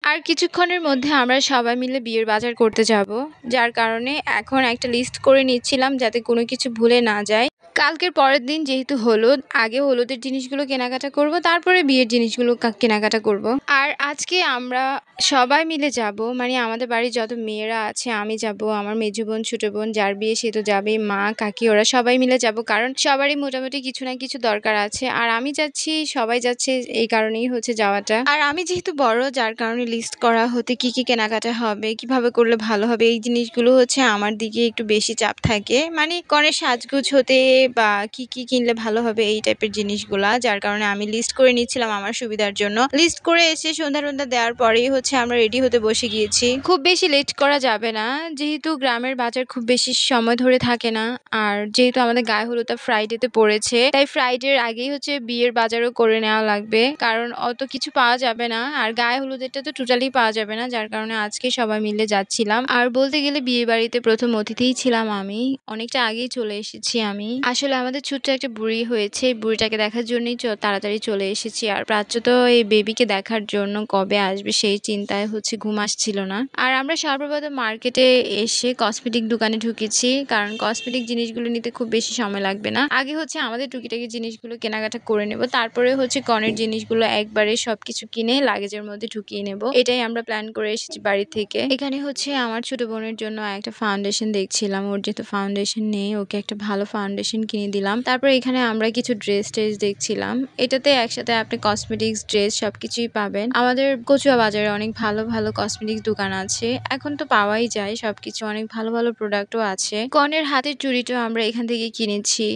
আর কিছুক্ষণের মধ্যে আমরা সবাই মিলে বিয়ের বাজার করতে যাব, যার কারণে এখন একটা লিস্ট করে নিচ্ছিলাম যাতে কোনো কিছু ভুলে না যায়। কালকের পরের দিন যেহেতু হলুদ, আগে হলুদের জিনিসগুলো কেনাকাটা করব, তারপরে বিয়ের জিনিসগুলো কেনাকাটা করব। আর আজকে আমরা সবাই মিলে যাব, মানে আমাদের বাড়ির যত মেয়েরা আছে, আমি যাব, আমার মেজো বোন ছোট বোন যার বিয়ে সে তো যাবে, মা কাকি ওরা সবাই মিলে যাব, কারণ সবারই মোটামুটি কিছু না কিছু দরকার আছে। আর আমি যাচ্ছি, সবাই যাচ্ছে, এই কারণেই হচ্ছে যাওয়াটা। আর আমি যেহেতু বড়, যার কারণে লিস্ট করা হতে কি কি কেনাকাটা হবে, কিভাবে করলে ভালো হবে, এই জিনিসগুলো হচ্ছে আমার দিকে একটু বেশি চাপ থাকে, মানে কনের সাজগোজ হতে বা কি কি কিনলে ভালো হবে এই টাইপের জিনিসগুলা, যার কারণে আমি লিস্ট করে নিচ্ছিলাম আমার সুবিধার জন্য। লিস্ট করে এসে সন্ধ্যা টন্ধ্যা দেওয়ার পরেই হচ্ছে আমরা রেডি হতে বসে গিয়েছি। খুব বেশি লেট করা যাবে না, যেহেতু গ্রামের বাজার খুব বেশি সময় ধরে থাকে না। আর যেহেতু আমাদের গায়ে হলুদটা ফ্রাইডেতে পড়েছে, তাই ফ্রাইডের আগেই হচ্ছে বিয়ের বাজারও করে নেওয়া লাগবে, কারণ অত কিছু পাওয়া যাবে না। আর গায়ে হলুদেরটা তো টোটালি পাওয়া যাবে না, যার কারণে আজকে সবাই মিলে যাচ্ছিলাম। আর বলতে গেলে বিয়ে বাড়িতে প্রথম অতিথিই ছিলাম আমি, অনেকটা আগেই চলে এসেছি। আমি আসলে আমাদের ছোট্ট একটা বুড়ি হয়েছে, বুড়িটাকে দেখার জন্যই তাড়াতাড়ি চলে এসেছি। আর প্রাচ্য তো এই বেবিকে দেখার জন্য কবে আসবে সেই চিন্তায় হচ্ছে ঘুম আসছিল না। আর আমরা সর্বপ্রথম মার্কেটে এসে কসমেটিক দোকানে ঢুকেছি, কারণ কসমেটিক জিনিসগুলো নিতে খুব বেশি সময় লাগবে না। আগে হচ্ছে আমাদের টুকিটাকি জিনিসগুলো কেনাকাটা করে নেব, তারপরে হচ্ছে কনের জিনিসগুলো একবারে সবকিছু কিনে লাগেজের মধ্যে ঢুকিয়ে নেব। এটাই আমরা প্ল্যান করে এসেছি বাড়ি থেকে। এখানে হচ্ছে আমার ছোট বোনের জন্য একটা ফাউন্ডেশন দেখছিলাম, ওর যেহেতু ফাউন্ডেশন নেই, ওকে একটা ভালো ফাউন্ডেশন কিনে দিলাম। তারপর এখানে আমরা কিছু ড্রেস দেখছিলাম, এটাতে একসাথে আপনি কসমেটিক্স ড্রেস সবকিছুই পাবেন। আমাদের কচুয়া বাজারে অনেক ভালো ভালো কসমেটিক্স দোকান আছে, এখন তো পাওয়াই যায় সবকিছু, অনেক ভালো ভালো প্রোডাক্টও আছে। কনের হাতের চুড়িটাও আমরা এখান থেকে কিনেছি।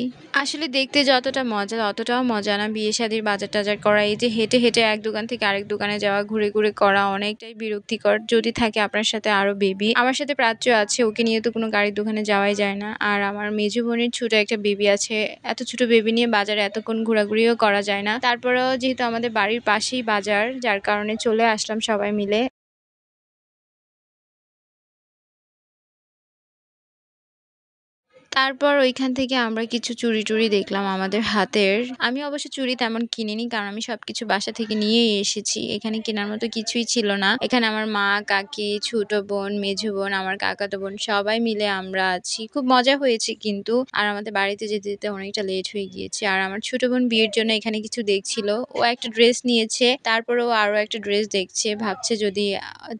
আসলে দেখতে যতটা মজা অতটাও মজা না বিয়ে শাদির বাজার টাজার করা। এই যে হেঁটে হেঁটে এক দোকান থেকে আরেক দোকানে যাওয়া, ঘুরে ঘুরে করা অনেকটাই বিরক্তিকর, যদি থাকে আপনার সাথে আরো বেবি। আমার সাথে প্রাচ্য আছে, ওকে নিয়ে তো কোনো গাড়ির দোকানে যাওয়াই যায় না। আর আমার মেজো বোনের ছোট একটা বেবি আছে, এত ছোট বেবি নিয়ে বাজারে এতক্ষণ ঘোরাঘুরিও করা যায় না। তারপরেও যেহেতু আমাদের বাড়ির পাশেই বাজার, যার কারণে চলে আসলাম সবাই মিলে। তারপর ওইখান থেকে আমরা কিছু চুড়ি টুড়ি দেখলাম আমাদের হাতের। আমি অবশ্য চুড়ি তেমন কিনিনি, কারণ আমি সবকিছু বাসা থেকে নিয়েই এসেছি, এখানে কেনার মতো কিছুই ছিল না। এখানে আমার মা কাকি ছোট বোন মেঝো বোন আমার কাকাতো বোন সবাই মিলে আমরা আছি, খুব মজা হয়েছে কিন্তু। আর আমাদের বাড়িতে যেতে যেতে অনেকটা লেট হয়ে গিয়েছে। আর আমার ছোট বোন বিয়ের জন্য এখানে কিছু দেখছিল, ও একটা ড্রেস নিয়েছে, তারপরে ও আরো একটা ড্রেস দেখছে, ভাবছে যদি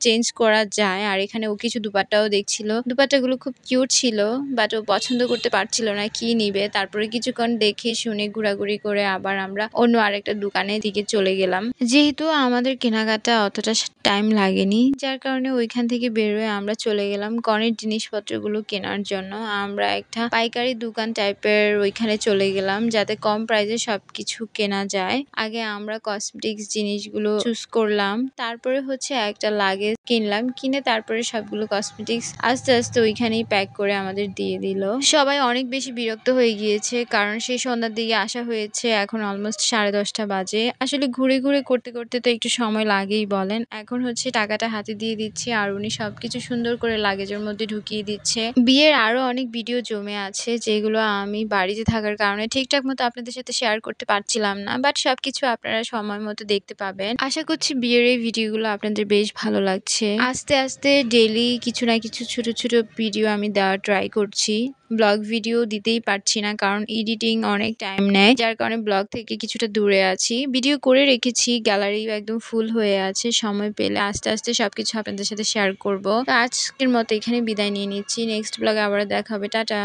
চেঞ্জ করা যায়। আর এখানে ও কিছু দুপাট্টাও দেখছিল, দুপাট্টাগুলো খুব কিউট ছিল, বাট ও পছন্দ করতে পারছিল না কি নিবে। তারপরে কিছুক্ষণ দেখে শুনে ঘোরাঘুরি করে আবার আমরা অন্য আরেকটা দোকানের দিকে চলে গেলাম। যেহেতু আমাদের কেনাকাটা অতটা টাইম লাগেনি, যার কারণে ওইখান থেকে বেরোয় আমরা চলে গেলাম কনের জিনিসপত্রগুলো কেনার জন্য। আমরা একটা পাইকারি দোকান টাইপের ওইখানে চলে গেলাম, যাতে কম প্রাইসে সবকিছু কেনা যায়। আগে আমরা কসমেটিক্স জিনিসগুলো চুজ করলাম, তারপরে হচ্ছে একটা লাগেজ কিনলাম, কিনে তারপরে সবগুলো কসমেটিক্স আস্তে আস্তে ওইখানেই প্যাক করে আমাদের দিয়ে দিল। সবাই অনেক বেশি বিরক্ত হয়ে গিয়েছে, কারণ সেই সন্ধ্যার দিকে আসা হয়েছে, এখন অলমোস্ট 10:30 বাজে। আসলে ঘুরে ঘুরে করতে করতে তো একটু সময় লাগেই বলেন। এখন হচ্ছে টাকাটা হাতে দিয়ে দিচ্ছি, আর উনি সবকিছু সুন্দর করে লাগেজের মধ্যে ঢুকিয়ে দিচ্ছে। বিয়ের আরো অনেক ভিডিও জমে আছে, যেগুলো আমি বাড়িতে থাকার কারণে ঠিকঠাক মতো আপনাদের সাথে শেয়ার করতে পারছিলাম না, বাট সবকিছু আপনারা সময় মতো দেখতে পাবেন। আশা করছি বিয়ের এই ভিডিওগুলো আপনাদের বেশ ভালো লাগছে। আস্তে আস্তে ডেইলি কিছু না কিছু ছোট ছোট ভিডিও আমি দেওয়ার ট্রাই করছি। ব্লগ ভিডিও দিতেই পারছি না, কারণ এডিটিং অনেক টাইম নেয়, যার কারণে ব্লগ থেকে কিছুটা দূরে আছি। ভিডিও করে রেখেছি, গ্যালারি একদম ফুল হয়ে আছে, সময় পেলে আস্তে আস্তে সবকিছু আপনাদের সাথে শেয়ার করব। তো আজকের মতো এখানে বিদায় নিয়ে নিচ্ছি, নেক্সট ব্লগে আবার দেখা হবে, টাটা।